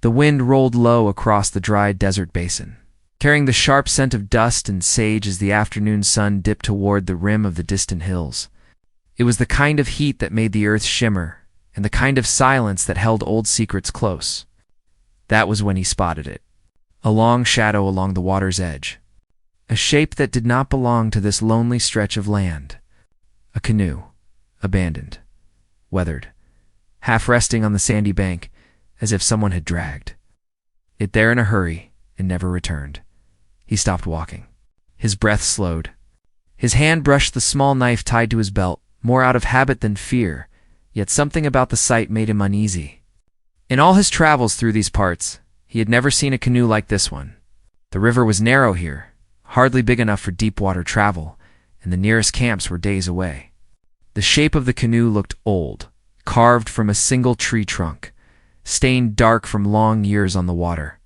The wind rolled low across the dry desert basin, carrying the sharp scent of dust and sage as the afternoon sun dipped toward the rim of the distant hills. It was the kind of heat that made the earth shimmer, and the kind of silence that held old secrets close. That was when he spotted it. A long shadow along the water's edge. A shape that did not belong to this lonely stretch of land. A canoe, abandoned, weathered, half resting on the sandy bank, as if someone had dragged it there in a hurry and never returned. He stopped walking. His breath slowed. His hand brushed the small knife tied to his belt, more out of habit than fear, yet something about the sight made him uneasy. In all his travels through these parts, he had never seen a canoe like this one. The river was narrow here, hardly big enough for deep-water travel, and the nearest camps were days away. The shape of the canoe looked old, carved from a single tree trunk, stained dark from long years on the water.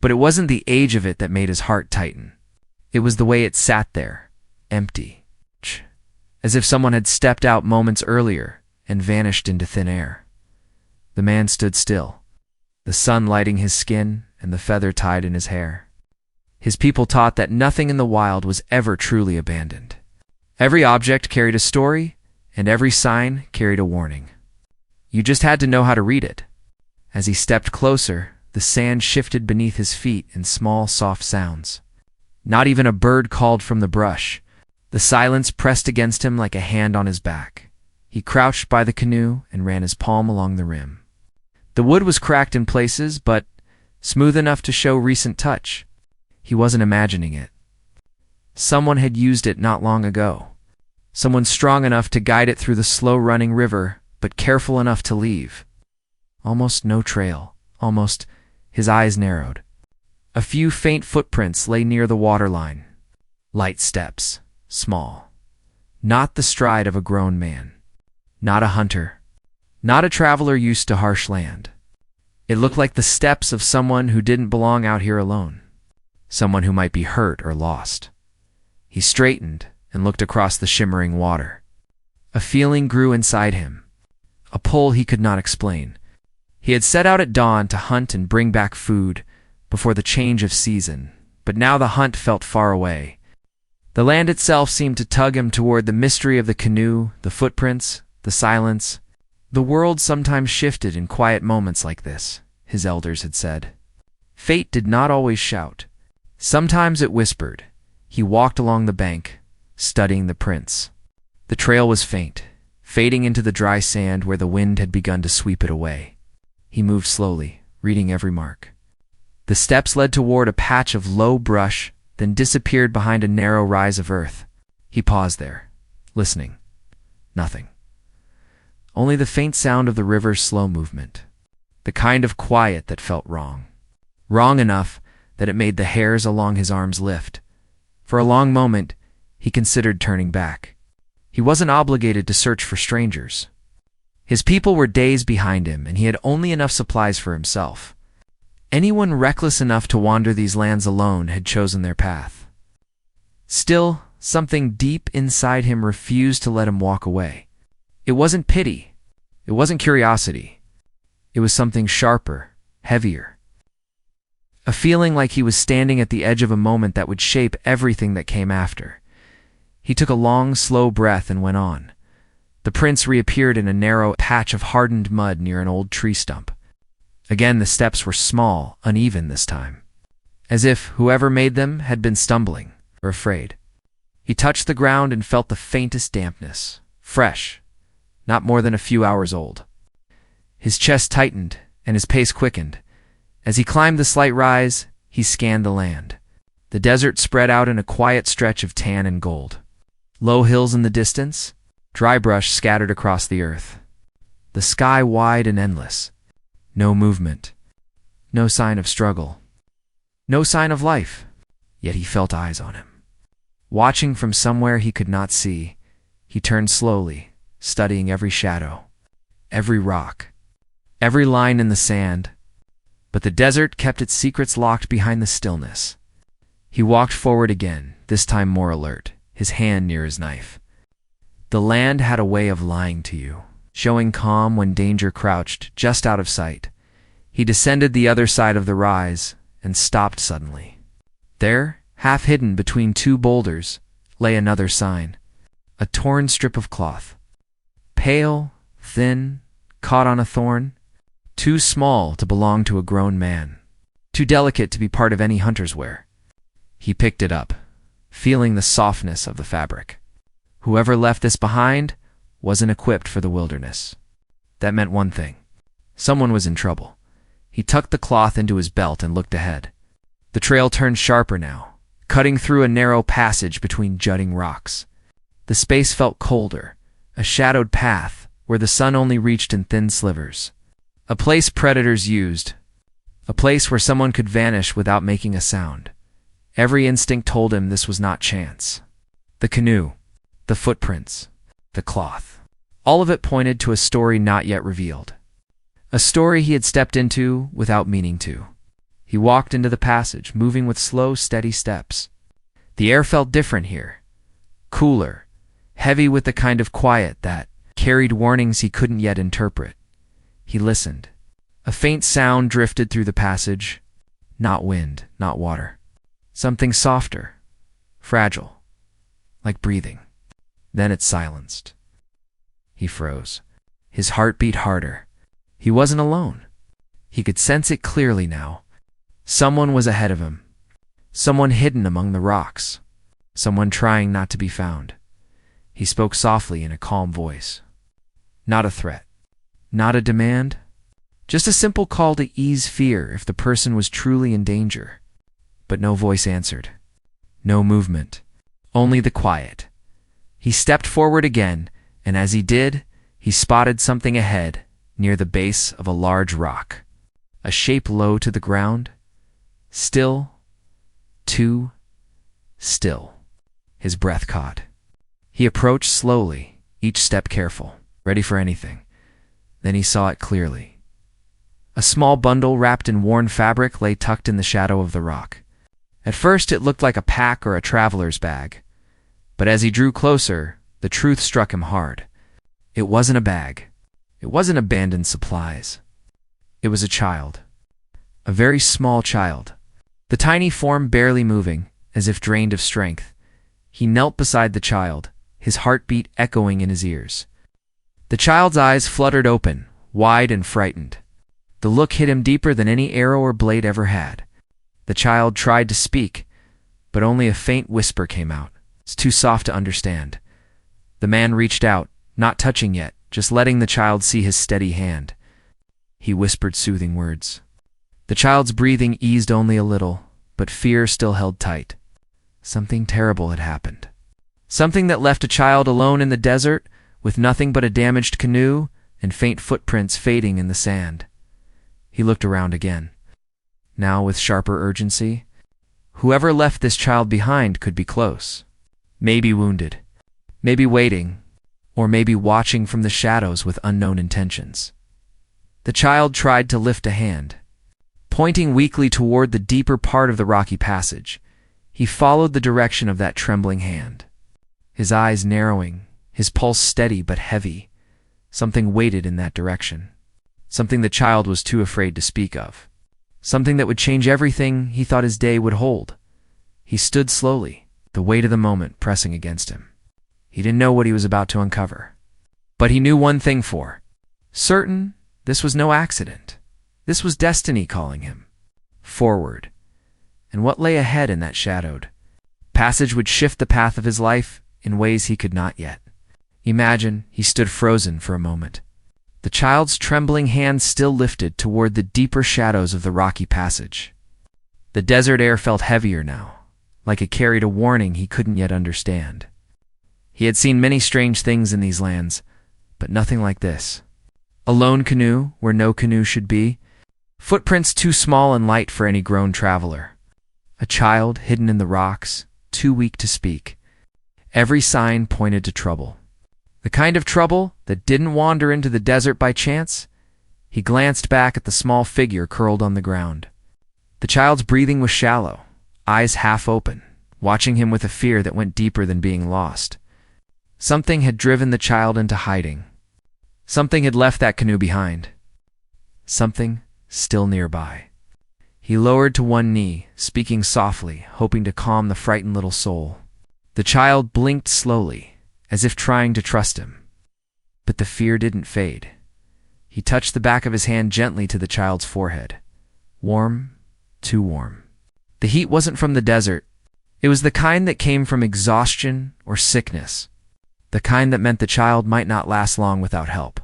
But it wasn't the age of it that made his heart tighten. It was the way it sat there, empty, as if someone had stepped out moments earlier and vanished into thin air. The man stood still, the sun lighting his skin and the feather tied in his hair. His people taught that nothing in the wild was ever truly abandoned. Every object carried a story, and every sign carried a warning. You just had to know how to read it. As he stepped closer, the sand shifted beneath his feet in small, soft sounds. Not even a bird called from the brush. The silence pressed against him like a hand on his back. He crouched by the canoe and ran his palm along the rim. The wood was cracked in places, but smooth enough to show recent touch. He wasn't imagining it. Someone had used it not long ago. Someone strong enough to guide it through the slow-running river, but careful enough to leave. Almost no trail. Almost. His eyes narrowed. A few faint footprints lay near the waterline. Light steps. Small. Not the stride of a grown man. Not a hunter. Not a traveler used to harsh land. It looked like the steps of someone who didn't belong out here alone. Someone who might be hurt or lost. He straightened and looked across the shimmering water. A feeling grew inside him. A pull he could not explain. He had set out at dawn to hunt and bring back food before the change of season, but now the hunt felt far away. The land itself seemed to tug him toward the mystery of the canoe, the footprints, the silence. The world sometimes shifted in quiet moments like this, his elders had said. Fate did not always shout. Sometimes it whispered. He walked along the bank, studying the prints. The trail was faint, fading into the dry sand where the wind had begun to sweep it away. He moved slowly, reading every mark. The steps led toward a patch of low brush, then disappeared behind a narrow rise of earth. He paused there, listening. Nothing. Only the faint sound of the river's slow movement. The kind of quiet that felt wrong. Wrong enough that it made the hairs along his arms lift. For a long moment, he considered turning back. He wasn't obligated to search for strangers. His people were days behind him, and he had only enough supplies for himself. Anyone reckless enough to wander these lands alone had chosen their path. Still, something deep inside him refused to let him walk away. It wasn't pity. It wasn't curiosity. It was something sharper, heavier. A feeling like he was standing at the edge of a moment that would shape everything that came after. He took a long, slow breath and went on. The prints reappeared in a narrow patch of hardened mud near an old tree stump. Again, the steps were small, uneven this time, as if whoever made them had been stumbling or afraid. He touched the ground and felt the faintest dampness, fresh, not more than a few hours old. His chest tightened and his pace quickened. As he climbed the slight rise, he scanned the land. The desert spread out in a quiet stretch of tan and gold. Low hills in the distance, dry brush scattered across the earth. The sky wide and endless. No movement. No sign of struggle. No sign of life. Yet he felt eyes on him. Watching from somewhere he could not see, he turned slowly, studying every shadow, every rock, every line in the sand. But the desert kept its secrets locked behind the stillness. He walked forward again, this time more alert, his hand near his knife. The land had a way of lying to you, showing calm when danger crouched just out of sight. He descended the other side of the rise and stopped suddenly. There, half hidden between two boulders, lay another sign. A torn strip of cloth. Pale, thin, caught on a thorn. Too small to belong to a grown man. Too delicate to be part of any hunter's wear. He picked it up, feeling the softness of the fabric. Whoever left this behind wasn't equipped for the wilderness. That meant one thing. Someone was in trouble. He tucked the cloth into his belt and looked ahead. The trail turned sharper now, cutting through a narrow passage between jutting rocks. The space felt colder, a shadowed path where the sun only reached in thin slivers. A place predators used. A place where someone could vanish without making a sound. Every instinct told him this was not chance. The canoe, the footprints, the cloth. All of it pointed to a story not yet revealed. A story he had stepped into without meaning to. He walked into the passage, moving with slow, steady steps. The air felt different here. Cooler, heavy with the kind of quiet that carried warnings he couldn't yet interpret. He listened. A faint sound drifted through the passage. Not wind, not water. Something softer, fragile, like breathing. Then it silenced. He froze. His heart beat harder. He wasn't alone. He could sense it clearly now. Someone was ahead of him. Someone hidden among the rocks. Someone trying not to be found. He spoke softly in a calm voice. Not a threat. Not a demand. Just a simple call to ease fear if the person was truly in danger. But no voice answered. No movement. Only the quiet. He stepped forward again, and as he did, he spotted something ahead, near the base of a large rock. A shape low to the ground. Still. Too still. His breath caught. He approached slowly, each step careful, ready for anything. Then he saw it clearly. A small bundle wrapped in worn fabric lay tucked in the shadow of the rock. At first it looked like a pack or a traveler's bag. But as he drew closer, the truth struck him hard. It wasn't a bag. It wasn't abandoned supplies. It was a child. A very small child. The tiny form barely moving, as if drained of strength. He knelt beside the child, his heartbeat echoing in his ears. The child's eyes fluttered open, wide and frightened. The look hit him deeper than any arrow or blade ever had. The child tried to speak, but only a faint whisper came out. It's too soft to understand. The man reached out, not touching yet, just letting the child see his steady hand. He whispered soothing words. The child's breathing eased only a little, but fear still held tight. Something terrible had happened. Something that left a child alone in the desert, with nothing but a damaged canoe and faint footprints fading in the sand. He looked around again. Now with sharper urgency. Whoever left this child behind could be close. Maybe wounded. Maybe waiting. Or maybe watching from the shadows with unknown intentions. The child tried to lift a hand. Pointing weakly toward the deeper part of the rocky passage, he followed the direction of that trembling hand. His eyes narrowing, his pulse steady but heavy. Something waited in that direction. Something the child was too afraid to speak of. Something that would change everything he thought his day would hold. He stood slowly, the weight of the moment pressing against him. He didn't know what he was about to uncover. But he knew one thing for certain, this was no accident. This was destiny calling him. Forward. And what lay ahead in that shadowed passage would shift the path of his life in ways he could not yet imagine. He stood frozen for a moment. The child's trembling hand still lifted toward the deeper shadows of the rocky passage. The desert air felt heavier now, like it carried a warning he couldn't yet understand. He had seen many strange things in these lands, but nothing like this. A lone canoe where no canoe should be. Footprints too small and light for any grown traveler. A child hidden in the rocks, too weak to speak. Every sign pointed to trouble. The kind of trouble that didn't wander into the desert by chance. He glanced back at the small figure curled on the ground. The child's breathing was shallow, eyes half open, watching him with a fear that went deeper than being lost. Something had driven the child into hiding. Something had left that canoe behind. Something still nearby. He lowered to one knee, speaking softly, hoping to calm the frightened little soul. The child blinked slowly, as if trying to trust him. But the fear didn't fade. He touched the back of his hand gently to the child's forehead. Warm, too warm. The heat wasn't from the desert. It was the kind that came from exhaustion or sickness. The kind that meant the child might not last long without help.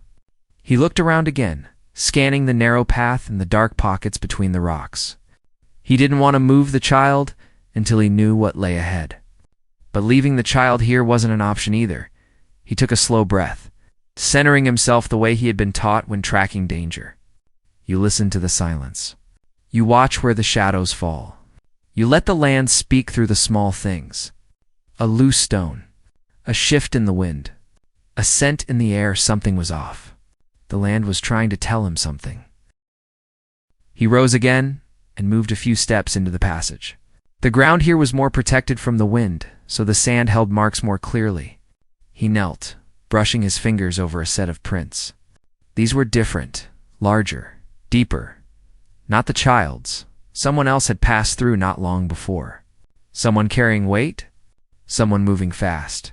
He looked around again, scanning the narrow path and the dark pockets between the rocks. He didn't want to move the child until he knew what lay ahead. But leaving the child here wasn't an option either. He took a slow breath, centering himself the way he had been taught when tracking danger. You listen to the silence. You watch where the shadows fall. You let the land speak through the small things. A loose stone, a shift in the wind, a scent in the air. Something was off. The land was trying to tell him something. He rose again and moved a few steps into the passage. The ground here was more protected from the wind, so the sand held marks more clearly. He knelt, brushing his fingers over a set of prints. These were different, larger, deeper. Not the child's. Someone else had passed through not long before. Someone carrying weight, someone moving fast.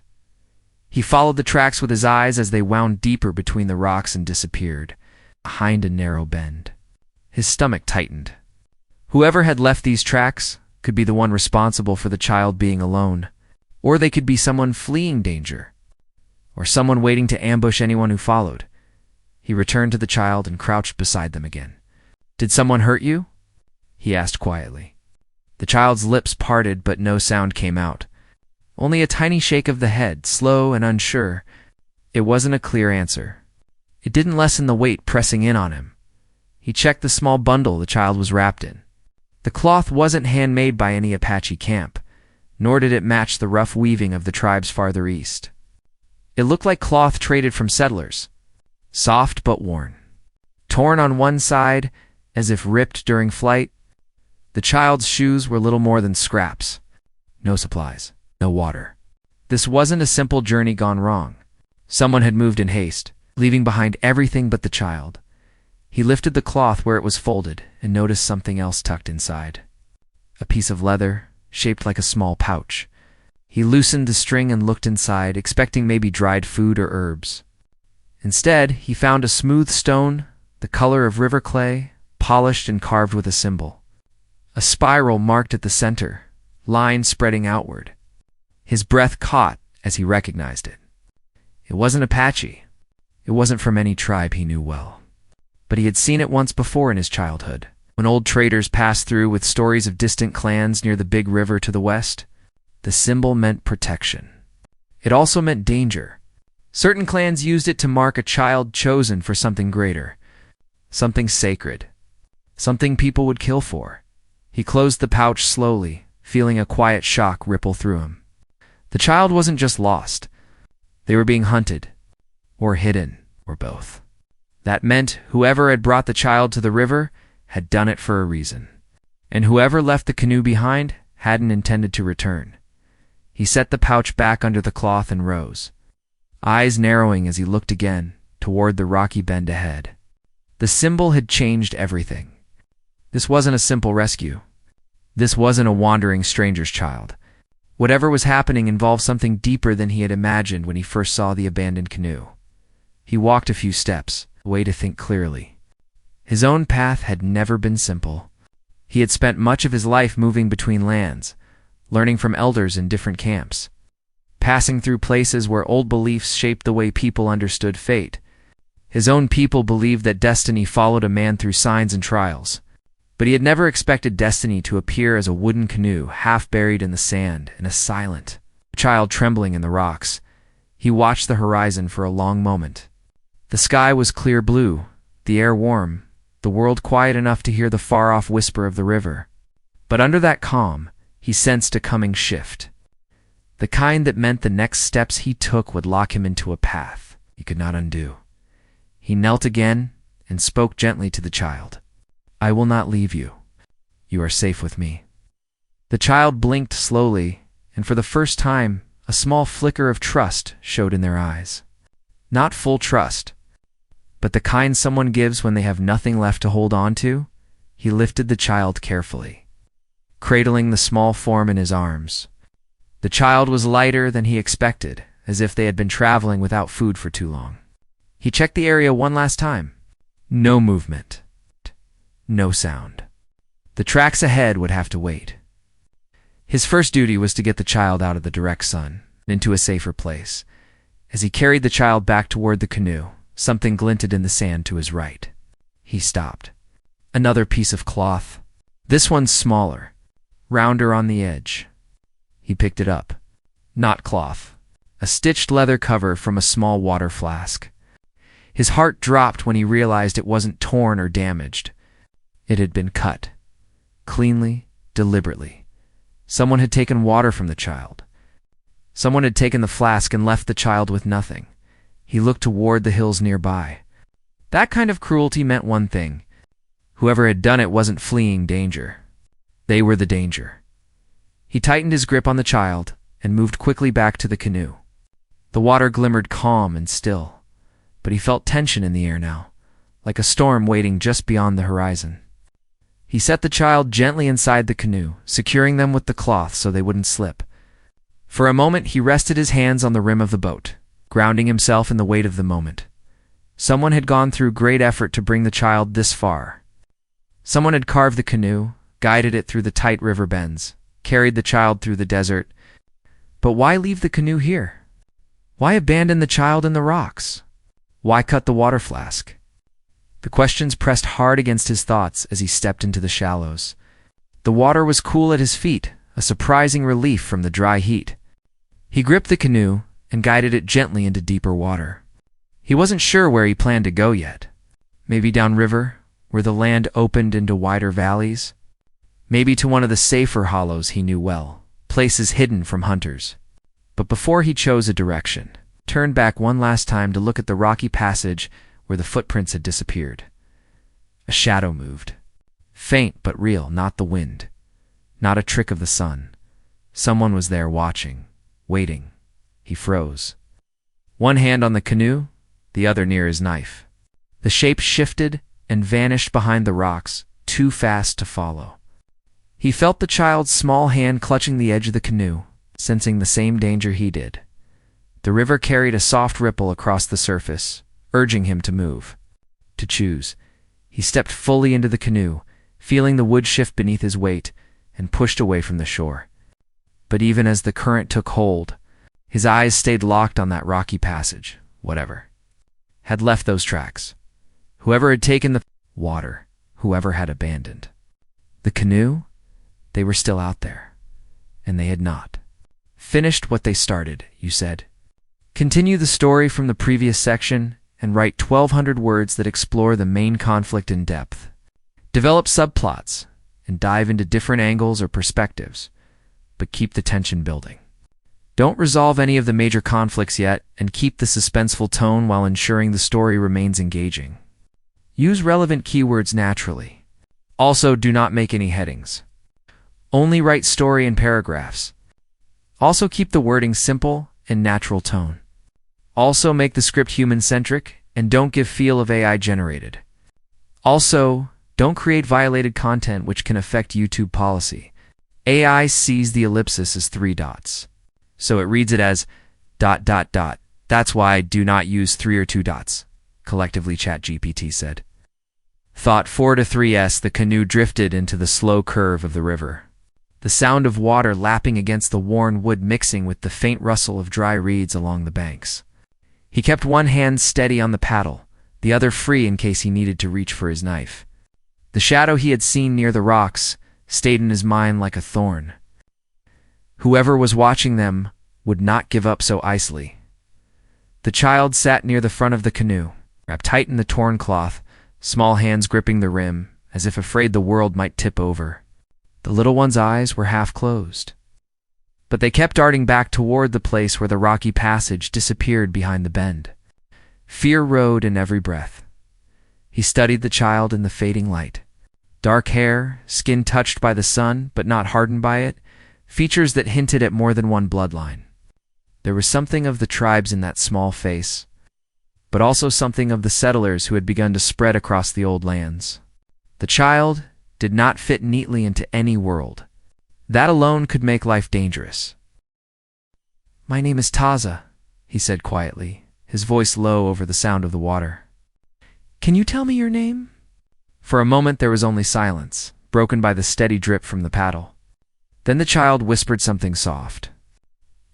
He followed the tracks with his eyes as they wound deeper between the rocks and disappeared, behind a narrow bend. His stomach tightened. Whoever had left these tracks could be the one responsible for the child being alone, or they could be someone fleeing danger, or someone waiting to ambush anyone who followed. He returned to the child and crouched beside them again. "Did someone hurt you?" he asked quietly. The child's lips parted, but no sound came out. Only a tiny shake of the head, slow and unsure. It wasn't a clear answer. It didn't lessen the weight pressing in on him. He checked the small bundle the child was wrapped in. The cloth wasn't handmade by any Apache camp, nor did it match the rough weaving of the tribes farther east. It looked like cloth traded from settlers, soft but worn. Torn on one side, as if ripped during flight. The child's shoes were little more than scraps. No supplies, no water. This wasn't a simple journey gone wrong. Someone had moved in haste, leaving behind everything but the child. He lifted the cloth where it was folded and noticed something else tucked inside. A piece of leather, shaped like a small pouch. He loosened the string and looked inside, expecting maybe dried food or herbs. Instead, he found a smooth stone, the color of river clay, polished and carved with a symbol. A spiral marked at the center, lines spreading outward. His breath caught as he recognized it. It wasn't Apache. It wasn't from any tribe he knew well. But he had seen it once before in his childhood, when old traders passed through with stories of distant clans near the big river to the west. The symbol meant protection. It also meant danger. Certain clans used it to mark a child chosen for something greater, something sacred, something people would kill for. He closed the pouch slowly, feeling a quiet shock ripple through him. The child wasn't just lost. They were being hunted, or hidden, or both. That meant whoever had brought the child to the river had done it for a reason, and whoever left the canoe behind hadn't intended to return. He set the pouch back under the cloth and rose, eyes narrowing as he looked again toward the rocky bend ahead. The symbol had changed everything. This wasn't a simple rescue. This wasn't a wandering stranger's child. Whatever was happening involved something deeper than he had imagined when he first saw the abandoned canoe. He walked a few steps, a way to think clearly. His own path had never been simple. He had spent much of his life moving between lands, learning from elders in different camps, passing through places where old beliefs shaped the way people understood fate. His own people believed that destiny followed a man through signs and trials. But he had never expected destiny to appear as a wooden canoe half buried in the sand and a silent child trembling in the rocks. He watched the horizon for a long moment. The sky was clear blue, the air warm, the world quiet enough to hear the far-off whisper of the river. But under that calm, he sensed a coming shift. The kind that meant the next steps he took would lock him into a path he could not undo. He knelt again and spoke gently to the child. "I will not leave you. You are safe with me." The child blinked slowly, and for the first time, a small flicker of trust showed in their eyes. Not full trust, but the kind someone gives when they have nothing left to hold on to. He lifted the child carefully, cradling the small form in his arms. The child was lighter than he expected, as if they had been traveling without food for too long. He checked the area one last time. No movement. No sound. The tracks ahead would have to wait. His first duty was to get the child out of the direct sun and into a safer place. As he carried the child back toward the canoe, something glinted in the sand to his right. He stopped. Another piece of cloth. This one's smaller, rounder on the edge. He picked it up. Not cloth. A stitched leather cover from a small water flask. His heart dropped when he realized it wasn't torn or damaged. It had been cut. Cleanly, deliberately. Someone had taken water from the child. Someone had taken the flask and left the child with nothing. He looked toward the hills nearby. That kind of cruelty meant one thing. Whoever had done it wasn't fleeing danger. They were the danger. He tightened his grip on the child and moved quickly back to the canoe. The water glimmered calm and still, but he felt tension in the air now, like a storm waiting just beyond the horizon. He set the child gently inside the canoe, securing them with the cloth so they wouldn't slip. For a moment he rested his hands on the rim of the boat, grounding himself in the weight of the moment. Someone had gone through great effort to bring the child this far. Someone had carved the canoe, guided it through the tight river bends, carried the child through the desert. But why leave the canoe here? Why abandon the child in the rocks? Why cut the water flask? The questions pressed hard against his thoughts as he stepped into the shallows. The water was cool at his feet, a surprising relief from the dry heat. He gripped the canoe and guided it gently into deeper water. He wasn't sure where he planned to go yet. Maybe downriver, where the land opened into wider valleys. Maybe to one of the safer hollows he knew well, places hidden from hunters. But before he chose a direction, turned back one last time to look at the rocky passage where the footprints had disappeared. A shadow moved. Faint but real, not the wind. Not a trick of the sun. Someone was there watching, waiting. He froze. One hand on the canoe, the other near his knife. The shape shifted and vanished behind the rocks, too fast to follow. He felt the child's small hand clutching the edge of the canoe, sensing the same danger he did. The river carried a soft ripple across the surface, urging him to move, to choose. He stepped fully into the canoe, feeling the wood shift beneath his weight, and pushed away from the shore. But even as the current took hold, his eyes stayed locked on that rocky passage. Whatever had left those tracks. Whoever had taken the water, whoever had abandoned. The canoe, they were still out there, and they had not finished what they started, you said. Continue the story from the previous section and write 1,200 words that explore the main conflict in depth. Develop subplots and dive into different angles or perspectives, but keep the tension building. Don't resolve any of the major conflicts yet, and keep the suspenseful tone while ensuring the story remains engaging. Use relevant keywords naturally. Also, do not make any headings. Only write story in paragraphs. Also, keep the wording simple and natural tone. Also, make the script human-centric and don't give feel of AI generated. Also, don't create violated content which can affect YouTube policy. AI sees the ellipsis as 3 dots. So it reads it as ... That's why I do not use 3 or 2 dots, collectively ChatGPT said. Thought 4 to 3s, the canoe drifted into the slow curve of the river. The sound of water lapping against the worn wood mixing with the faint rustle of dry reeds along the banks. He kept one hand steady on the paddle, the other free in case he needed to reach for his knife. The shadow he had seen near the rocks stayed in his mind like a thorn. Whoever was watching them would not give up so easily. The child sat near the front of the canoe, wrapped tight in the torn cloth, small hands gripping the rim, as if afraid the world might tip over. The little one's eyes were half closed. But they kept darting back toward the place where the rocky passage disappeared behind the bend. Fear rode in every breath. He studied the child in the fading light. Dark hair, skin touched by the sun but not hardened by it, features that hinted at more than one bloodline. There was something of the tribes in that small face. but also something of the settlers who had begun to spread across the old lands. The child did not fit neatly into any world. That alone could make life dangerous. "My name is Taza," he said quietly, his voice low over the sound of the water. "Can you tell me your name?" For a moment there was only silence, broken by the steady drip from the paddle. Then the child whispered something soft.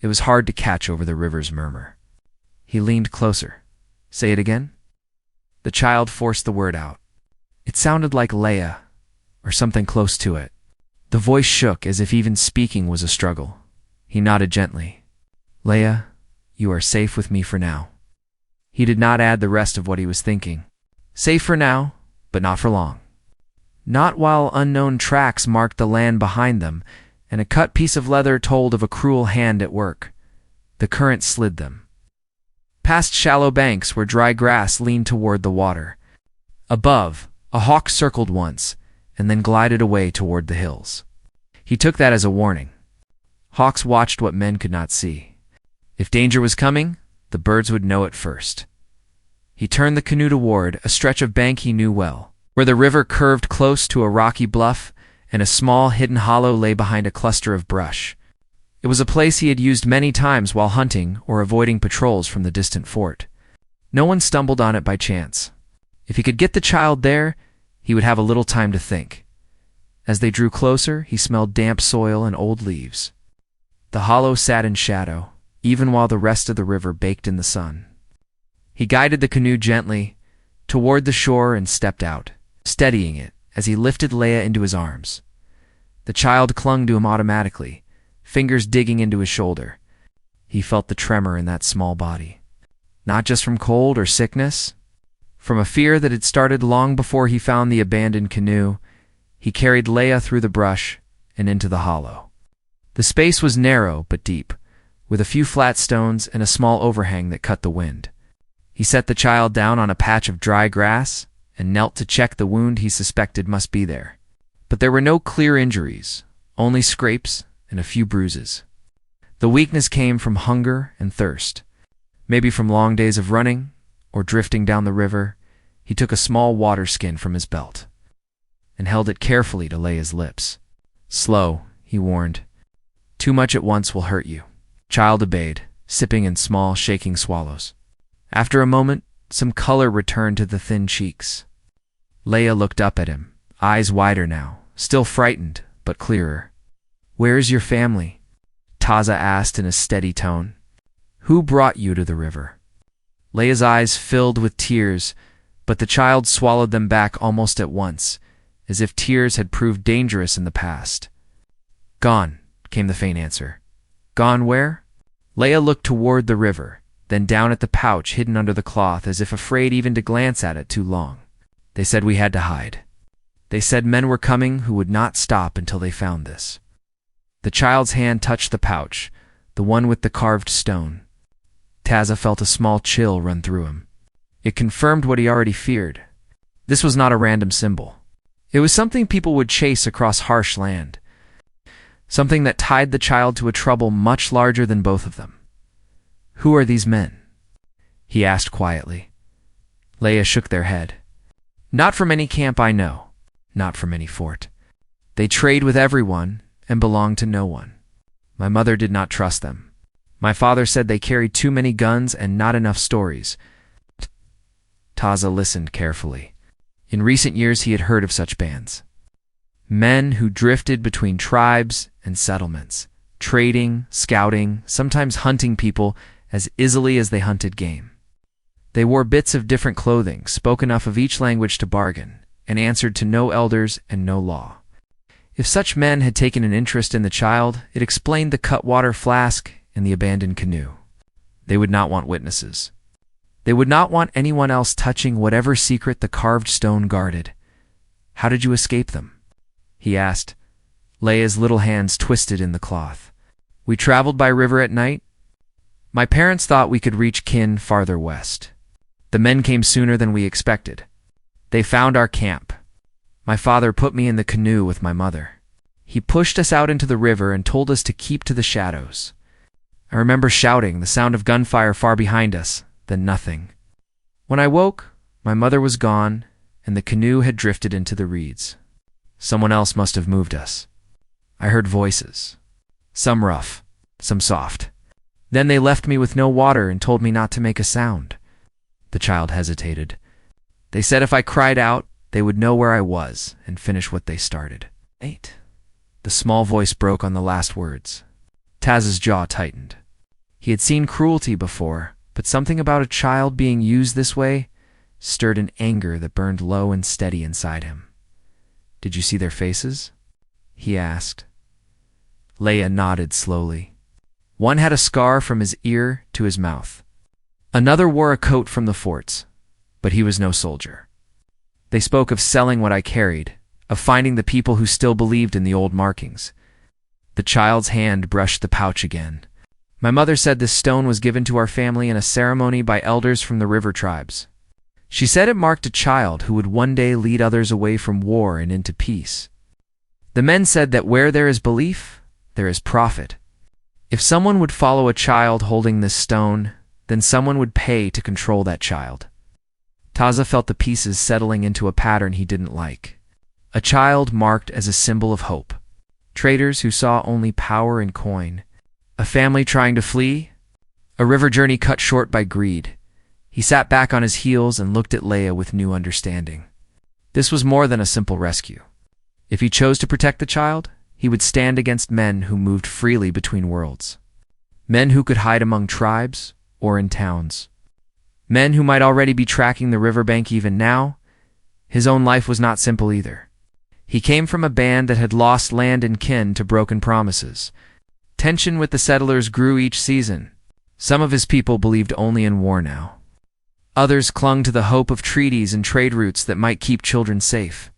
It was hard to catch over the river's murmur. He leaned closer. "Say it again?" The child forced the word out. It sounded like Leia, or something close to it. The voice shook as if even speaking was a struggle. He nodded gently. "Leia, you are safe with me for now." He did not add the rest of what he was thinking. Safe for now, but not for long. Not while unknown tracks marked the land behind them, and a cut piece of leather told of a cruel hand at work. The current slid them past shallow banks where dry grass leaned toward the water. Above, a hawk circled once, and then glided away toward the hills. He took that as a warning. Hawks watched what men could not see. If danger was coming, the birds would know it first. He turned the canoe toward a stretch of bank he knew well, where the river curved close to a rocky bluff, and a small hidden hollow lay behind a cluster of brush. It was a place he had used many times while hunting or avoiding patrols from the distant fort. No one stumbled on it by chance. If he could get the child there, he would have a little time to think. As they drew closer, he smelled damp soil and old leaves. The hollow sat in shadow, even while the rest of the river baked in the sun. He guided the canoe gently toward the shore and stepped out, steadying it as he lifted Leia into his arms. The child clung to him automatically, fingers digging into his shoulder. He felt the tremor in that small body. Not just from cold or sickness, from a fear that had started long before he found the abandoned canoe. He carried Leia through the brush and into the hollow. The space was narrow but deep, with a few flat stones and a small overhang that cut the wind. He set the child down on a patch of dry grass and knelt to check the wound he suspected must be there. But there were no clear injuries, only scrapes and a few bruises. The weakness came from hunger and thirst. Maybe from long days of running or drifting down the river. He took a small water skin from his belt and held it carefully to Leia's lips. "Slow," he warned. "Too much at once will hurt you." Child obeyed, sipping in small, shaking swallows. After a moment, some color returned to the thin cheeks. Leia looked up at him, eyes wider now, still frightened, but clearer. "Where is your family?" Taza asked in a steady tone. "Who brought you to the river?" Leia's eyes filled with tears, but the child swallowed them back almost at once, as if tears had proved dangerous in the past. "Gone," came the faint answer. "Gone where?" Leia looked toward the river, then down at the pouch hidden under the cloth as if afraid even to glance at it too long. "They said we had to hide. They said men were coming who would not stop until they found this." The child's hand touched the pouch, the one with the carved stone. Taza felt a small chill run through him. It confirmed what he already feared. This was not a random symbol. It was something people would chase across harsh land. Something that tied the child to a trouble much larger than both of them. "Who are these men?" he asked quietly. Leia shook their head. "Not from any camp I know, not from any fort. They trade with everyone and belong to no one. My mother did not trust them. My father said they carried too many guns and not enough stories." Taza listened carefully. In recent years he had heard of such bands. Men who drifted between tribes and settlements, trading, scouting, sometimes hunting people as easily as they hunted game. They wore bits of different clothing, spoke enough of each language to bargain, and answered to no elders and no law. If such men had taken an interest in the child, it explained the cut-water flask and the abandoned canoe. They would not want witnesses. They would not want anyone else touching whatever secret the carved stone guarded. "How did you escape them?" he asked. Leia's little hands twisted in the cloth. "We traveled by river at night. My parents thought we could reach kin farther west. The men came sooner than we expected. They found our camp. My father put me in the canoe with my mother. He pushed us out into the river and told us to keep to the shadows. I remember shouting, the sound of gunfire far behind us, then nothing. When I woke, my mother was gone, and the canoe had drifted into the reeds. Someone else must have moved us. I heard voices, some rough, some soft. Then they left me with no water and told me not to make a sound. The child hesitated. They said if I cried out, they would know where I was and finish what they started. 8. The small voice broke on the last words. Taz's jaw tightened. He had seen cruelty before, but something about a child being used this way stirred an anger that burned low and steady inside him. "Did you see their faces?" he asked. Leia nodded slowly. One had a scar from his ear to his mouth. Another wore a coat from the forts, but he was no soldier. They spoke of selling what I carried, of finding the people who still believed in the old markings. The child's hand brushed the pouch again. My mother said this stone was given to our family in a ceremony by elders from the river tribes. She said it marked a child who would one day lead others away from war and into peace. The men said that where there is belief, there is profit. If someone would follow a child holding this stone, then someone would pay to control that child. Taza felt the pieces settling into a pattern he didn't like. A child marked as a symbol of hope. Traders who saw only power and coin. A family trying to flee. A river journey cut short by greed. He sat back on his heels and looked at Leia with new understanding. This was more than a simple rescue. If he chose to protect the child, he would stand against men who moved freely between worlds. Men who could hide among tribes or in towns. Men who might already be tracking the riverbank even now. His own life was not simple either. He came from a band that had lost land and kin to broken promises. Tension with the settlers grew each season. Some of his people believed only in war now. Others clung to the hope of treaties and trade routes that might keep children safe.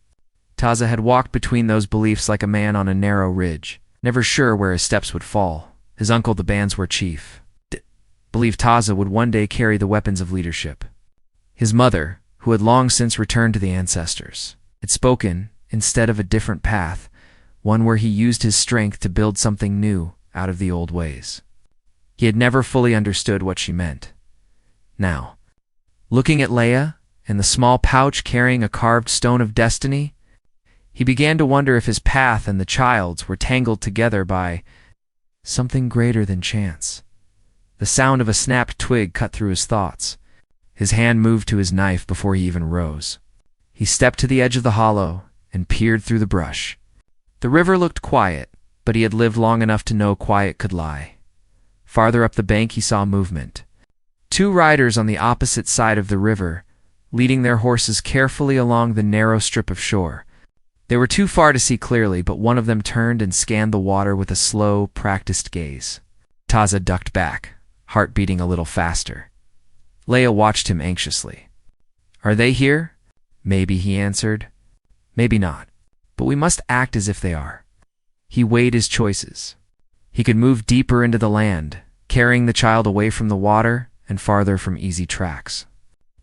Taza had walked between those beliefs like a man on a narrow ridge, never sure where his steps would fall. His uncle, the band's war chief, believed Taza would one day carry the weapons of leadership. His mother, who had long since returned to the ancestors, had spoken, instead of a different path, one where he used his strength to build something new out of the old ways. He had never fully understood what she meant. Now, looking at Leia and the small pouch carrying a carved stone of destiny, he began to wonder if his path and the child's were tangled together by something greater than chance. The sound of a snapped twig cut through his thoughts. His hand moved to his knife before he even rose. He stepped to the edge of the hollow and peered through the brush. The river looked quiet, but he had lived long enough to know quiet could lie. Farther up the bank he saw movement. 2 riders on the opposite side of the river, leading their horses carefully along the narrow strip of shore. They were too far to see clearly, but one of them turned and scanned the water with a slow, practiced gaze. Taza ducked back, heart beating a little faster. Leia watched him anxiously. "Are they here?" "Maybe," he answered. "Maybe not. But we must act as if they are." He weighed his choices. He could move deeper into the land, carrying the child away from the water and farther from easy tracks.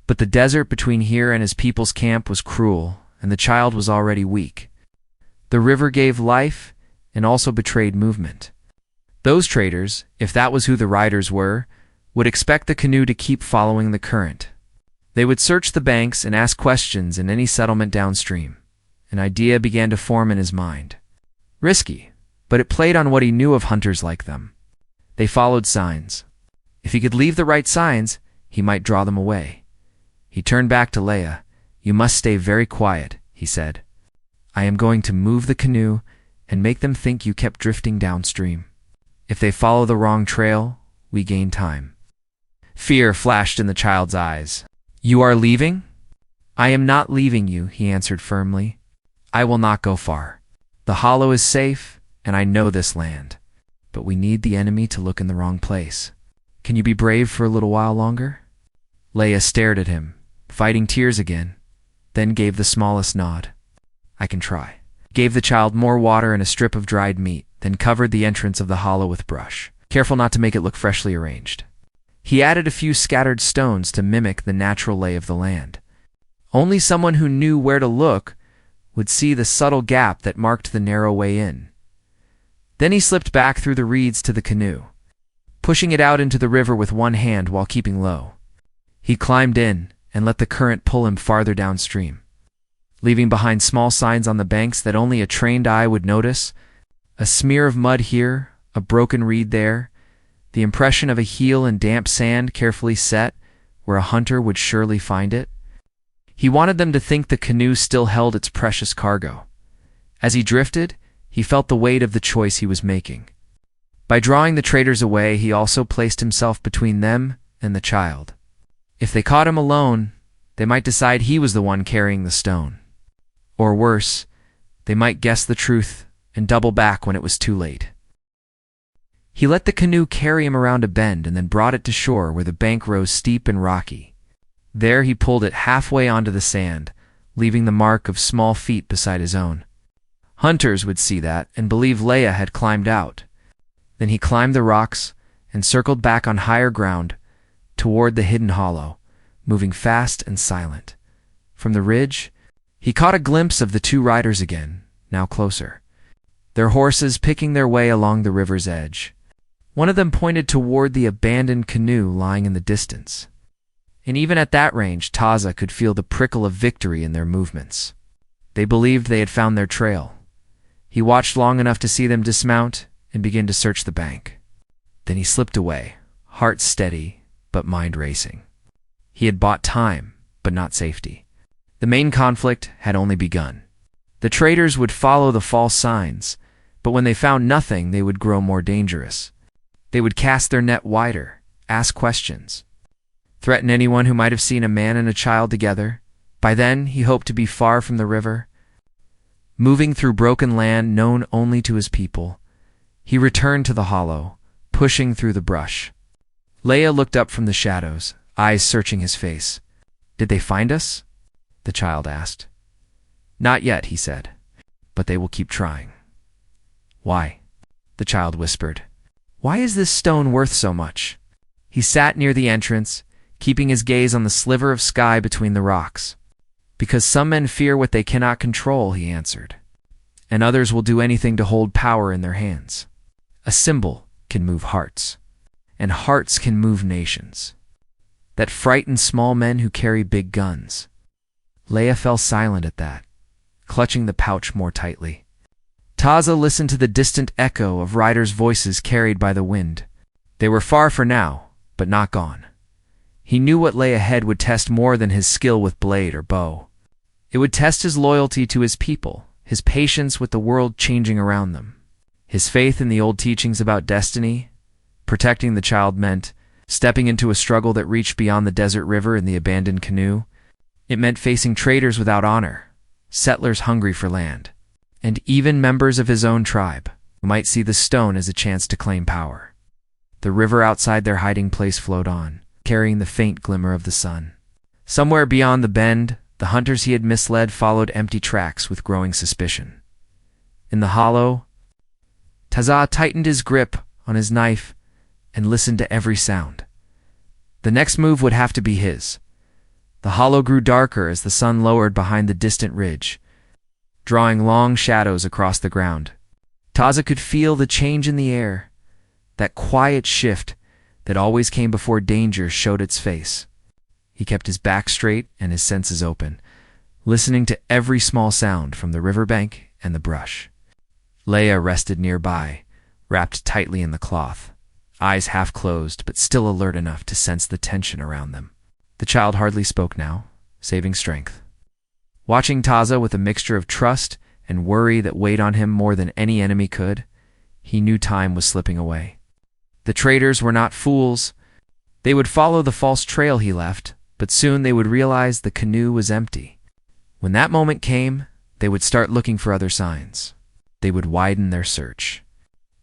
But the desert between here and his people's camp was cruel, and the child was already weak. The river gave life and also betrayed movement. Those traders, if that was who the riders were, would expect the canoe to keep following the current. They would search the banks and ask questions in any settlement downstream. An idea began to form in his mind. Risky, but it played on what he knew of hunters like them. They followed signs. If he could leave the right signs, he might draw them away. He turned back to Leia. "You must stay very quiet," he said. "I am going to move the canoe and make them think you kept drifting downstream. If they follow the wrong trail, we gain time." Fear flashed in the child's eyes. "You are leaving?" "I am not leaving you," he answered firmly. "I will not go far. The hollow is safe, and I know this land. But we need the enemy to look in the wrong place. Can you be brave for a little while longer?" Leia stared at him, fighting tears again, then gave the smallest nod. "I can try." Gave the child more water and a strip of dried meat, then covered the entrance of the hollow with brush, careful not to make it look freshly arranged. He added a few scattered stones to mimic the natural lay of the land. Only someone who knew where to look would see the subtle gap that marked the narrow way in. Then he slipped back through the reeds to the canoe, pushing it out into the river with one hand while keeping low. He climbed in, and let the current pull him farther downstream, leaving behind small signs on the banks that only a trained eye would notice. A smear of mud here, a broken reed there, the impression of a heel in damp sand carefully set where a hunter would surely find it. He wanted them to think the canoe still held its precious cargo. As he drifted, he felt the weight of the choice he was making. By drawing the traders away, he also placed himself between them and the child. If they caught him alone, they might decide he was the one carrying the stone. Or worse, they might guess the truth and double back when it was too late. He let the canoe carry him around a bend and then brought it to shore where the bank rose steep and rocky. There he pulled it halfway onto the sand, leaving the mark of small feet beside his own. Hunters would see that and believe Leia had climbed out. Then he climbed the rocks and circled back on higher ground toward the hidden hollow, moving fast and silent. From the ridge, he caught a glimpse of the two riders again, now closer, their horses picking their way along the river's edge. One of them pointed toward the abandoned canoe lying in the distance. And even at that range, Taza could feel the prickle of victory in their movements. They believed they had found their trail. He watched long enough to see them dismount and begin to search the bank. Then he slipped away, heart steady but mind racing. He had bought time, but not safety. The main conflict had only begun. The traders would follow the false signs, but when they found nothing, they would grow more dangerous. They would cast their net wider, ask questions, threaten anyone who might have seen a man and a child together. By then, he hoped to be far from the river. Moving through broken land known only to his people, he returned to the hollow, pushing through the brush. Leia looked up from the shadows, eyes searching his face. "Did they find us?" the child asked. "Not yet," he said, "but they will keep trying." "Why?" the child whispered. "Why is this stone worth so much?" He sat near the entrance, keeping his gaze on the sliver of sky between the rocks. "Because some men fear what they cannot control," he answered, "and others will do anything to hold power in their hands. A symbol can move hearts, and hearts can move nations. That frightens small men who carry big guns." Leia fell silent at that, clutching the pouch more tightly. Taza listened to the distant echo of riders' voices carried by the wind. They were far for now, but not gone. He knew what lay ahead would test more than his skill with blade or bow. It would test his loyalty to his people, his patience with the world changing around them. His faith in the old teachings about destiny. Protecting the child meant stepping into a struggle that reached beyond the desert river and the abandoned canoe. It meant facing traders without honor, settlers hungry for land, and even members of his own tribe who might see the stone as a chance to claim power. The river outside their hiding place flowed on, carrying the faint glimmer of the sun. Somewhere beyond the bend, the hunters he had misled followed empty tracks with growing suspicion. In the hollow, Taza tightened his grip on his knife and listened to every sound. The next move would have to be his. The hollow grew darker as the sun lowered behind the distant ridge, drawing long shadows across the ground. Taza could feel the change in the air, that quiet shift that always came before danger showed its face. He kept his back straight and his senses open, listening to every small sound from the riverbank and the brush. Leia rested nearby, wrapped tightly in the cloth, eyes half closed but still alert enough to sense the tension around them. The child hardly spoke now, saving strength. Watching Taza with a mixture of trust and worry that weighed on him more than any enemy could, he knew time was slipping away. The traders were not fools. They would follow the false trail he left, but soon they would realize the canoe was empty. When that moment came, they would start looking for other signs. They would widen their search.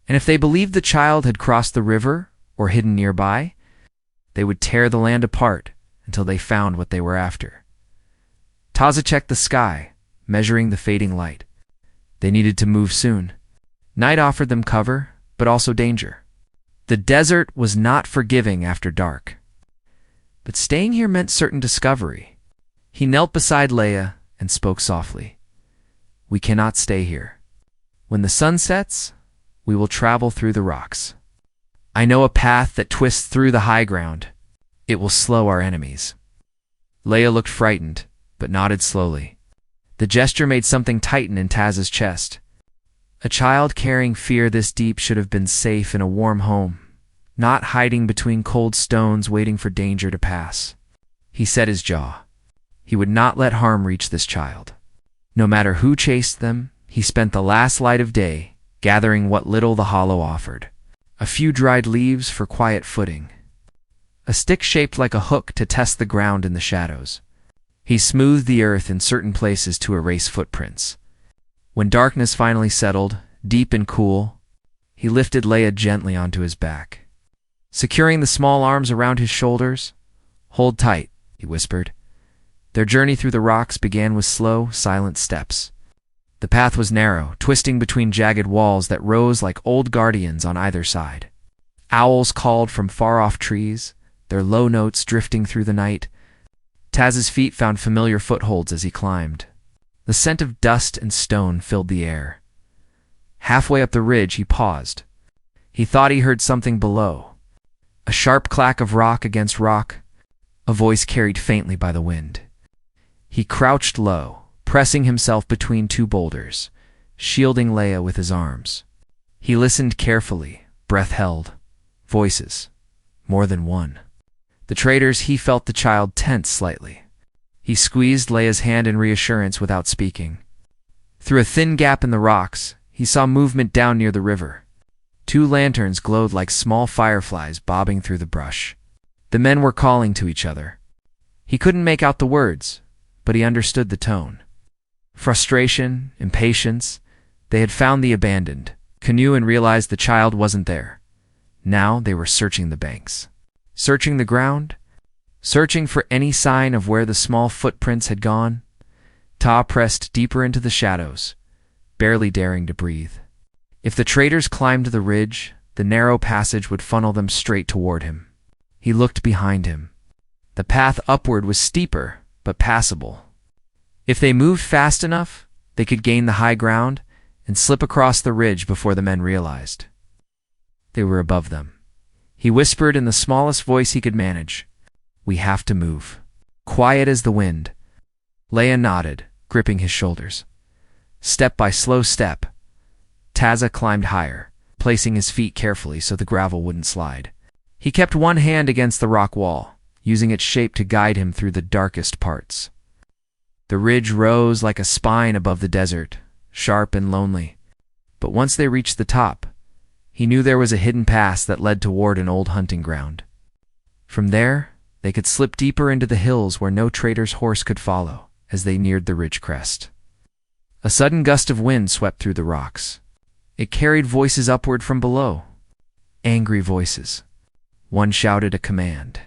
And if they believed the child had crossed the river or hidden nearby, they would tear the land apart until they found what they were after. Taza checked the sky, measuring the fading light. They needed to move soon. Night offered them cover, but also danger. The desert was not forgiving after dark. But staying here meant certain discovery. He knelt beside Leia and spoke softly. "We cannot stay here. When the sun sets, we will travel through the rocks. I know a path that twists through the high ground. It will slow our enemies." Leia looked frightened, but nodded slowly. The gesture made something tighten in Taz's chest. A child carrying fear this deep should have been safe in a warm home, not hiding between cold stones waiting for danger to pass. He set his jaw. He would not let harm reach this child. No matter who chased them, he spent the last light of day gathering what little the hollow offered. A few dried leaves for quiet footing. A stick shaped like a hook to test the ground in the shadows. He smoothed the earth in certain places to erase footprints. When darkness finally settled, deep and cool, he lifted Leia gently onto his back. Securing the small arms around his shoulders, "Hold tight," he whispered. Their journey through the rocks began with slow, silent steps. The path was narrow, twisting between jagged walls that rose like old guardians on either side. Owls called from far-off trees, their low notes drifting through the night. Taz's feet found familiar footholds as he climbed. The scent of dust and stone filled the air. Halfway up the ridge, he paused. He thought he heard something below. A sharp clack of rock against rock, a voice carried faintly by the wind. He crouched low, pressing himself between two boulders, shielding Leia with his arms. He listened carefully, breath held. Voices. More than one. The traders. He felt the child tense slightly. He squeezed Leia's hand in reassurance without speaking. Through a thin gap in the rocks, he saw movement down near the river. 2 lanterns glowed like small fireflies bobbing through the brush. The men were calling to each other. He couldn't make out the words, but he understood the tone. Frustration, impatience. They had found the abandoned canoe and realized the child wasn't there. Now they were searching the banks. Searching the ground? Searching for any sign of where the small footprints had gone. Ta pressed deeper into the shadows, barely daring to breathe. If the traders climbed the ridge, the narrow passage would funnel them straight toward him. He looked behind him. The path upward was steeper, but passable. If they moved fast enough, they could gain the high ground and slip across the ridge before the men realized. They were above them. He whispered in the smallest voice he could manage, "We have to move." Quiet as the wind. Leia nodded, gripping his shoulders. Step by slow step, Taza climbed higher, placing his feet carefully so the gravel wouldn't slide. He kept one hand against the rock wall, using its shape to guide him through the darkest parts. The ridge rose like a spine above the desert, sharp and lonely. But once they reached the top, he knew there was a hidden pass that led toward an old hunting ground. From there, they could slip deeper into the hills where no trader's horse could follow as they neared the ridge crest. A sudden gust of wind swept through the rocks. It carried voices upward from below. Angry voices. One shouted a command.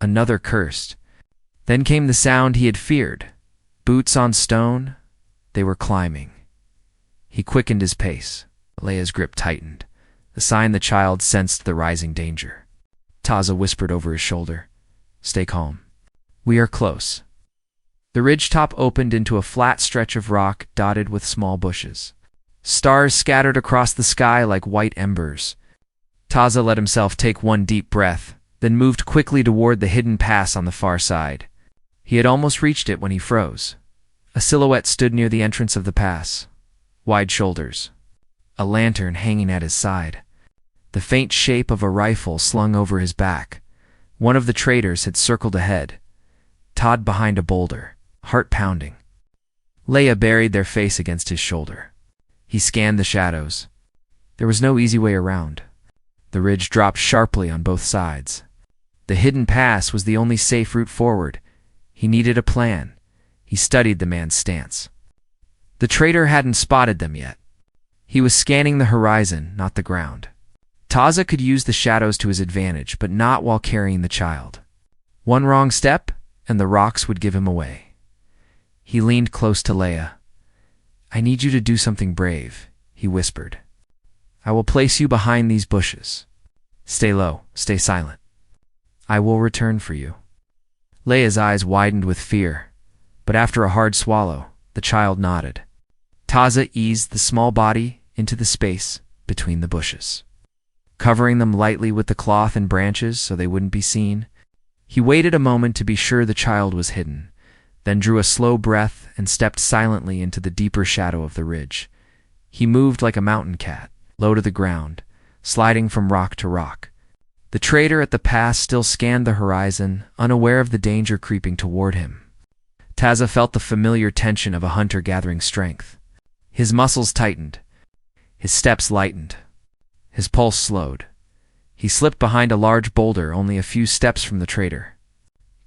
Another cursed. Then came the sound he had feared. Boots on stone. They were climbing. He quickened his pace. Leia's grip tightened, a sign the child sensed the rising danger. Taza whispered over his shoulder, "Stay calm. We are close." The ridge top opened into a flat stretch of rock dotted with small bushes. Stars scattered across the sky like white embers. Taza let himself take one deep breath, then moved quickly toward the hidden pass on the far side. He had almost reached it when he froze. A silhouette stood near the entrance of the pass. Wide shoulders. A lantern hanging at his side. The faint shape of a rifle slung over his back. One of the traders had circled ahead. Todd behind a boulder, heart pounding. Leia buried their face against his shoulder. He scanned the shadows. There was no easy way around. The ridge dropped sharply on both sides. The hidden pass was the only safe route forward. He needed a plan. He studied the man's stance. The trader hadn't spotted them yet. He was scanning the horizon, not the ground. Taza could use the shadows to his advantage, but not while carrying the child. One wrong step, and the rocks would give him away. He leaned close to Leia. "I need you to do something brave," he whispered. "I will place you behind these bushes. Stay low, stay silent. I will return for you." Leia's eyes widened with fear, but after a hard swallow, the child nodded. Taza eased the small body into the space between the bushes. Covering them lightly with the cloth and branches so they wouldn't be seen, He waited a moment to be sure the child was hidden, then drew a slow breath and stepped silently into the deeper shadow of the ridge. He moved like a mountain cat, low to the ground, sliding from rock to rock. The trader at the pass still scanned the horizon, unaware of the danger creeping toward him. Taza felt the familiar tension of a hunter gathering strength. His muscles tightened. His steps lightened. His pulse slowed. He slipped behind a large boulder only a few steps from the trader.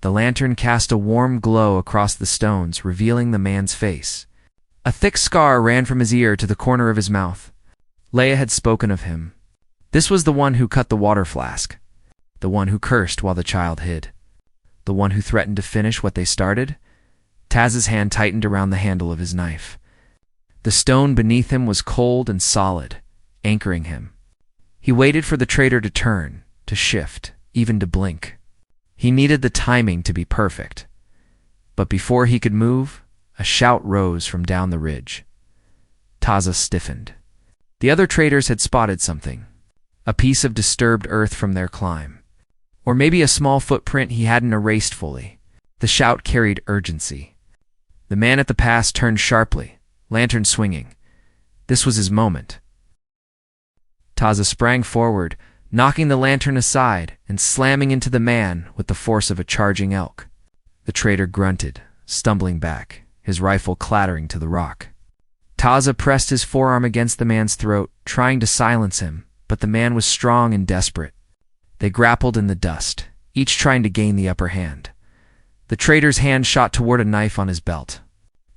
The lantern cast a warm glow across the stones, revealing the man's face. A thick scar ran from his ear to the corner of his mouth. Leia had spoken of him. This was the one who cut the water flask. The one who cursed while the child hid. The one who threatened to finish what they started. Taz's hand tightened around the handle of his knife. The stone beneath him was cold and solid, anchoring him. He waited for the trader to turn, to shift, even to blink. He needed the timing to be perfect. But before he could move, a shout rose from down the ridge. Taza stiffened. The other traders had spotted something. A piece of disturbed earth from their climb. Or maybe a small footprint he hadn't erased fully. The shout carried urgency. The man at the pass turned sharply, lantern swinging. This was his moment. Taza sprang forward, knocking the lantern aside and slamming into the man with the force of a charging elk. The trader grunted, stumbling back, his rifle clattering to the rock. Taza pressed his forearm against the man's throat, trying to silence him, but the man was strong and desperate. They grappled in the dust, each trying to gain the upper hand. The trader's hand shot toward a knife on his belt.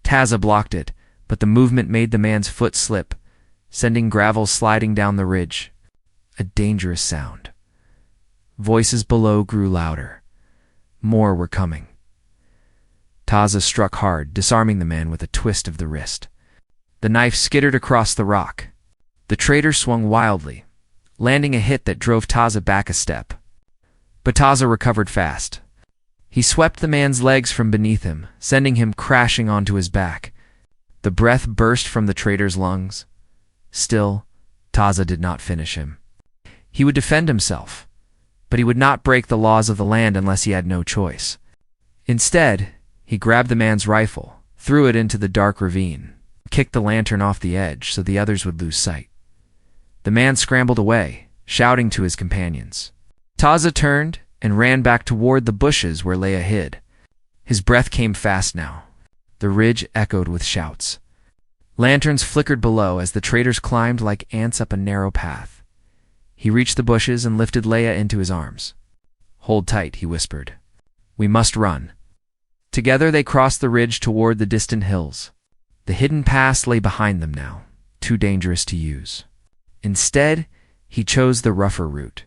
Taza blocked it, but the movement made the man's foot slip, sending gravel sliding down the ridge. A dangerous sound. Voices below grew louder. More were coming. Taza struck hard, disarming the man with a twist of the wrist. The knife skittered across the rock. The trader swung wildly, landing a hit that drove Taza back a step. But Taza recovered fast. He swept the man's legs from beneath him, sending him crashing onto his back. The breath burst from the trader's lungs. Still, Taza did not finish him. He would defend himself, but he would not break the laws of the land unless he had no choice. Instead, he grabbed the man's rifle, threw it into the dark ravine, kicked the lantern off the edge so the others would lose sight. The man scrambled away, shouting to his companions. Taza turned and ran back toward the bushes where Leia hid. His breath came fast now. The ridge echoed with shouts. Lanterns flickered below as the traders climbed like ants up a narrow path. He reached the bushes and lifted Leia into his arms. "Hold tight," he whispered. "We must run." Together they crossed the ridge toward the distant hills. The hidden pass lay behind them now, too dangerous to use. Instead, he chose the rougher route.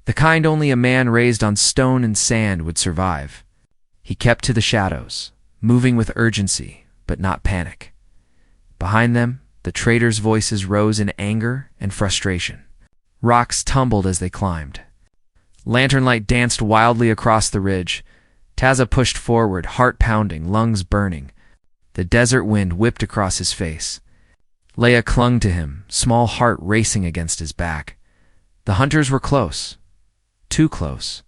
The kind only a man raised on stone and sand would survive. He kept to the shadows, moving with urgency, but not panic. Behind them, the traders' voices rose in anger and frustration. Rocks tumbled as they climbed. Lantern light danced wildly across the ridge. Taza pushed forward, heart pounding, lungs burning. The desert wind whipped across his face. Leia clung to him, small heart racing against his back. The hunters were close. Too close,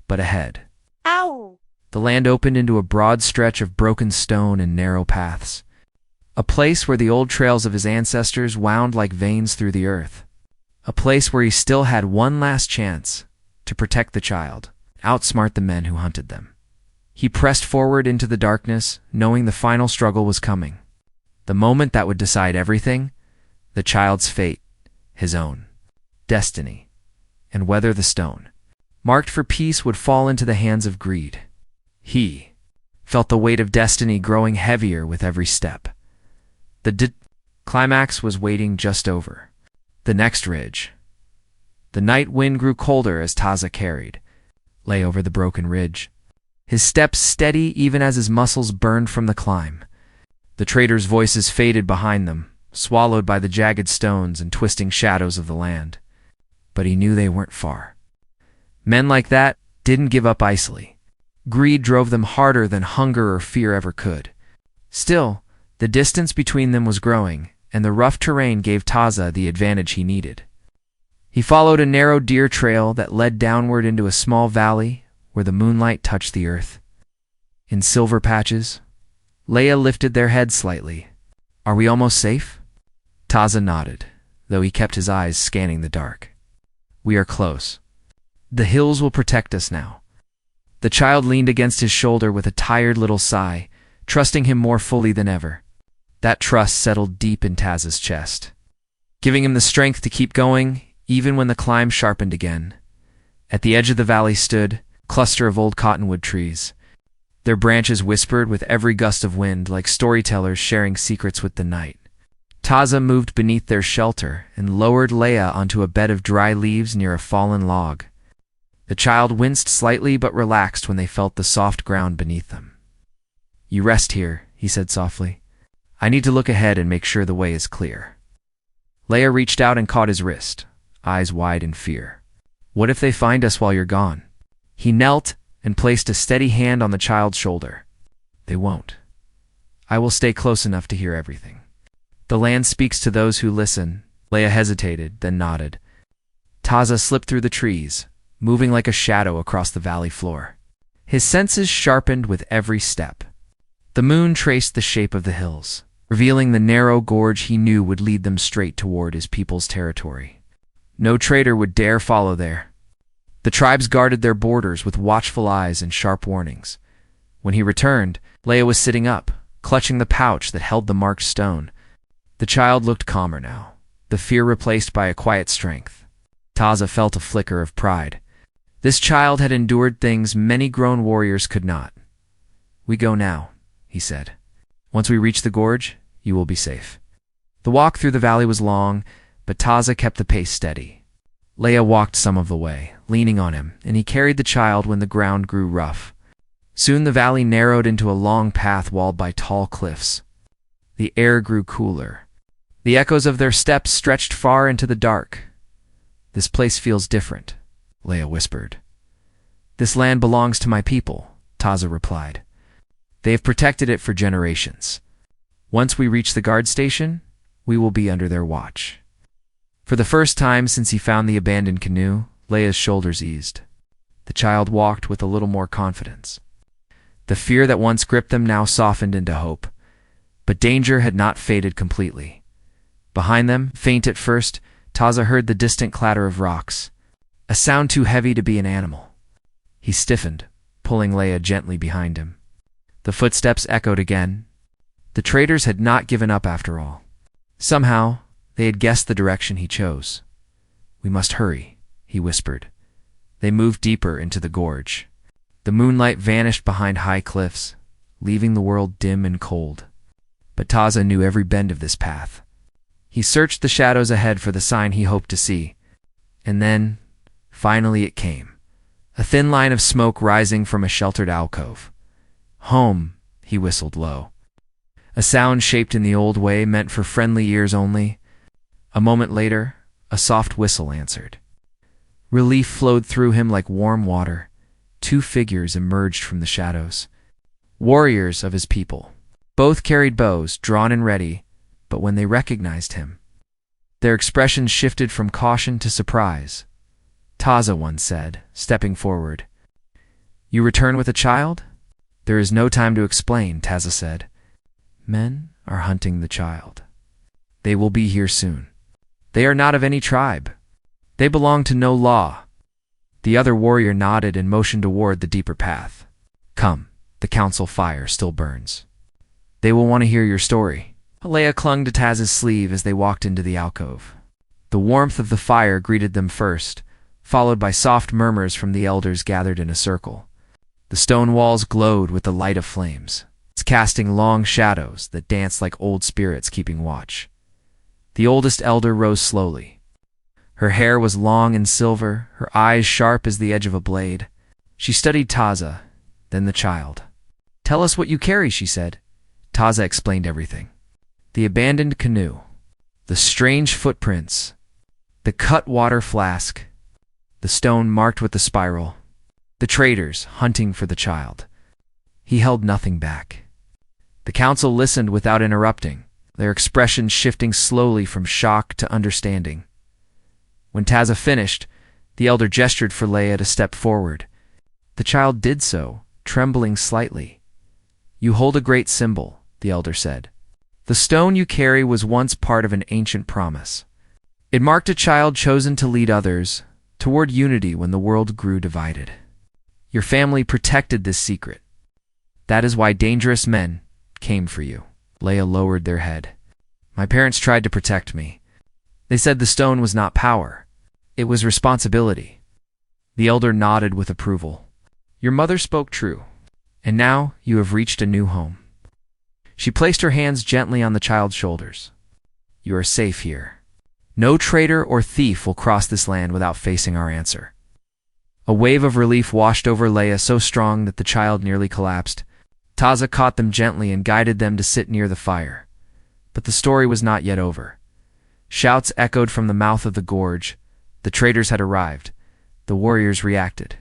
but ahead. Ow! The land opened into a broad stretch of broken stone and narrow paths. A place where the old trails of his ancestors wound like veins through the earth. A place where he still had one last chance to protect the child, outsmart the men who hunted them. He pressed forward into the darkness, knowing the final struggle was coming. The moment that would decide everything, the child's fate, his own, destiny, and whether the stone, marked for peace, would fall into the hands of greed. He felt the weight of destiny growing heavier with every step. The climax was waiting just over. The next ridge. The night wind grew colder as Taza carried, lay over the broken ridge. His steps steady even as his muscles burned from the climb. The traders' voices faded behind them, swallowed by the jagged stones and twisting shadows of the land. But he knew they weren't far. Men like that didn't give up easily. Greed drove them harder than hunger or fear ever could. Still, the distance between them was growing, and the rough terrain gave Taza the advantage he needed. He followed a narrow deer trail that led downward into a small valley where the moonlight touched the earth. In silver patches, Leia lifted their head slightly. "Are we almost safe?" Taza nodded, though he kept his eyes scanning the dark. "We are close. The hills will protect us now." The child leaned against his shoulder with a tired little sigh, trusting him more fully than ever. That trust settled deep in Taz's chest, giving him the strength to keep going, even when the climb sharpened again. At the edge of the valley stood a cluster of old cottonwood trees. Their branches whispered with every gust of wind, like storytellers sharing secrets with the night. Taza moved beneath their shelter and lowered Leia onto a bed of dry leaves near a fallen log. The child winced slightly but relaxed when they felt the soft ground beneath them. "You rest here," he said softly. "I need to look ahead and make sure the way is clear." Leia reached out and caught his wrist, eyes wide in fear. "What if they find us while you're gone?" He knelt and placed a steady hand on the child's shoulder. "They won't. I will stay close enough to hear everything. The land speaks to those who listen." Leia hesitated, then nodded. Taza slipped through the trees, moving like a shadow across the valley floor. His senses sharpened with every step. The moon traced the shape of the hills, revealing the narrow gorge he knew would lead them straight toward his people's territory. No traitor would dare follow there. The tribes guarded their borders with watchful eyes and sharp warnings. When he returned, Leia was sitting up, clutching the pouch that held the marked stone. The child looked calmer now, the fear replaced by a quiet strength. Taza felt a flicker of pride. This child had endured things many grown warriors could not. "We go now," he said. "Once we reach the gorge, you will be safe." The walk through the valley was long, but Taza kept the pace steady. Leia walked some of the way, leaning on him, and he carried the child when the ground grew rough. Soon the valley narrowed into a long path walled by tall cliffs. The air grew cooler. The echoes of their steps stretched far into the dark. "This place feels different," Leia whispered. "This land belongs to my people," Taza replied. "They have protected it for generations. Once we reach the guard station, we will be under their watch." For the first time since he found the abandoned canoe, Leia's shoulders eased. The child walked with a little more confidence. The fear that once gripped them now softened into hope. But danger had not faded completely. Behind them, faint at first, Taza heard the distant clatter of rocks, a sound too heavy to be an animal. He stiffened, pulling Leia gently behind him. The footsteps echoed again. The traders had not given up after all. Somehow, they had guessed the direction he chose. "We must hurry," he whispered. They moved deeper into the gorge. The moonlight vanished behind high cliffs, leaving the world dim and cold. But Taza knew every bend of this path. He searched the shadows ahead for the sign he hoped to see. And then, finally it came. A thin line of smoke rising from a sheltered alcove. "Home," he whistled low. A sound shaped in the old way, meant for friendly ears only. A moment later, a soft whistle answered. Relief flowed through him like warm water. Two figures emerged from the shadows. Warriors of his people. Both carried bows, drawn and ready, but when they recognized him, their expressions shifted from caution to surprise. "Taza," one said, stepping forward. "You return with a child?" "There is no time to explain," Taza said. "Men are hunting the child. They will be here soon. They are not of any tribe. They belong to no law." The other warrior nodded and motioned toward the deeper path. "Come, the council fire still burns. They will want to hear your story." Leia clung to Taz's sleeve as they walked into the alcove. The warmth of the fire greeted them first, followed by soft murmurs from the elders gathered in a circle. The stone walls glowed with the light of flames, casting long shadows that danced like old spirits keeping watch. The oldest elder rose slowly. Her hair was long and silver, her eyes sharp as the edge of a blade. She studied Taza, then the child. "Tell us what you carry," she said. Taza explained everything. The abandoned canoe, the strange footprints, the cut water flask, the stone marked with the spiral, the traders hunting for the child. He held nothing back. The council listened without interrupting, their expressions shifting slowly from shock to understanding. When Taza finished, the elder gestured for Leia to step forward. The child did so, trembling slightly. "You hold a great symbol," the elder said. "The stone you carry was once part of an ancient promise. It marked a child chosen to lead others toward unity when the world grew divided. Your family protected this secret. That is why dangerous men came for you." Leia lowered their head. "My parents tried to protect me. They said the stone was not power. It was responsibility." The elder nodded with approval. "Your mother spoke true, and now you have reached a new home." She placed her hands gently on the child's shoulders. "You are safe here. No traitor or thief will cross this land without facing our answer." A wave of relief washed over Leia, so strong that the child nearly collapsed. Taza caught them gently and guided them to sit near the fire. But the story was not yet over. Shouts echoed from the mouth of the gorge. The traitors had arrived. The warriors reacted.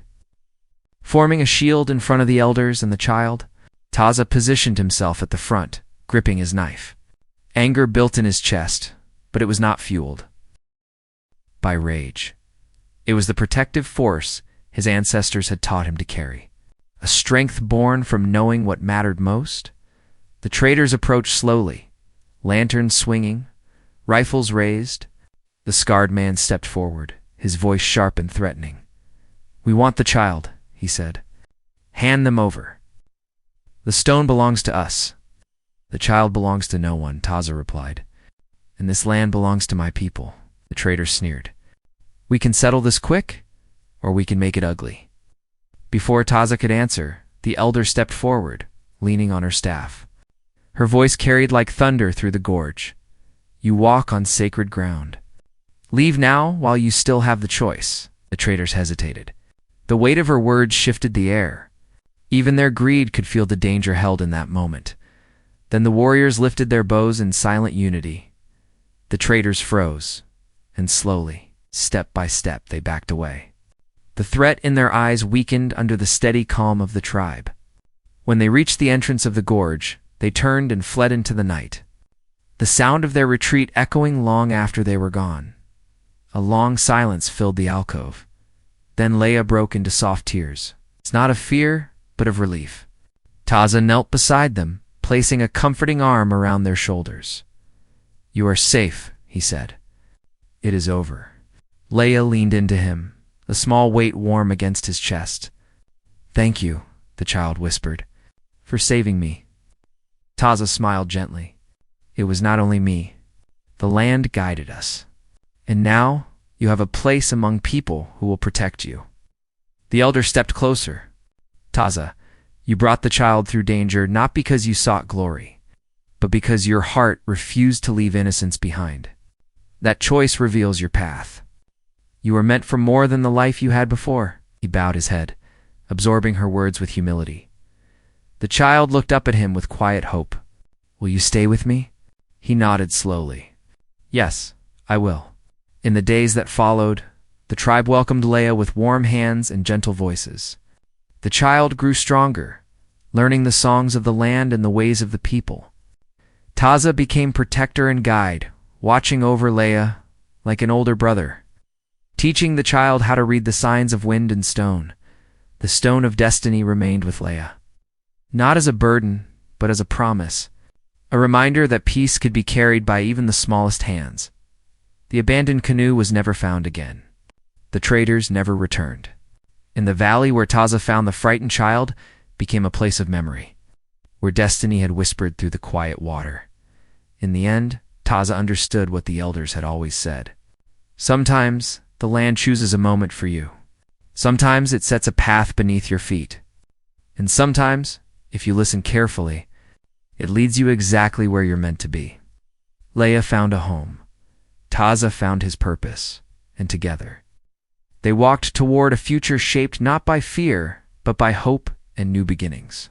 Forming a shield in front of the elders and the child, Taza positioned himself at the front, gripping his knife. Anger built in his chest, but it was not fueled by rage. It was the protective force his ancestors had taught him to carry, a strength born from knowing what mattered most. The traitors approached slowly, lanterns swinging, rifles raised. The scarred man stepped forward, his voice sharp and threatening. "We want the child," he said. "Hand them over." "The stone belongs to us." "The child belongs to no one," Taza replied. "And this land belongs to my people," the traitor sneered. "We can settle this quick, or we can make it ugly." Before Taza could answer, the elder stepped forward, leaning on her staff. Her voice carried like thunder through the gorge. "You walk on sacred ground. Leave now while you still have the choice." The traitors hesitated. The weight of her words shifted the air. Even their greed could feel the danger held in that moment. Then the warriors lifted their bows in silent unity. The traitors froze, and slowly, step by step, they backed away. The threat in their eyes weakened under the steady calm of the tribe. When they reached the entrance of the gorge, they turned and fled into the night, the sound of their retreat echoing long after they were gone. A long silence filled the alcove. Then Leia broke into soft tears. It's not of fear, but of relief. Taza knelt beside them, placing a comforting arm around their shoulders. "You are safe," he said. "It is over." Leia leaned into him, a small weight warm against his chest. "Thank you," the child whispered, "for saving me." Taza smiled gently. "It was not only me. The land guided us. And now you have a place among people who will protect you." The elder stepped closer. "Taza, you brought the child through danger not because you sought glory, but because your heart refused to leave innocence behind. That choice reveals your path. You are meant for more than the life you had before." He bowed his head, absorbing her words with humility. The child looked up at him with quiet hope. "Will you stay with me?" He nodded slowly. "Yes, I will." In the days that followed, the tribe welcomed Leia with warm hands and gentle voices. The child grew stronger, learning the songs of the land and the ways of the people. Taza became protector and guide, watching over Leia like an older brother, teaching the child how to read the signs of wind and stone. The stone of destiny remained with Leia, not as a burden, but as a promise, a reminder that peace could be carried by even the smallest hands. The abandoned canoe was never found again. The traitors never returned. And the valley where Taza found the frightened child became a place of memory, where destiny had whispered through the quiet water. In the end, Taza understood what the elders had always said. Sometimes the land chooses a moment for you. Sometimes it sets a path beneath your feet. And sometimes, if you listen carefully, it leads you exactly where you're meant to be. Leia found a home. Taza found his purpose, and together, they walked toward a future shaped not by fear, but by hope and new beginnings.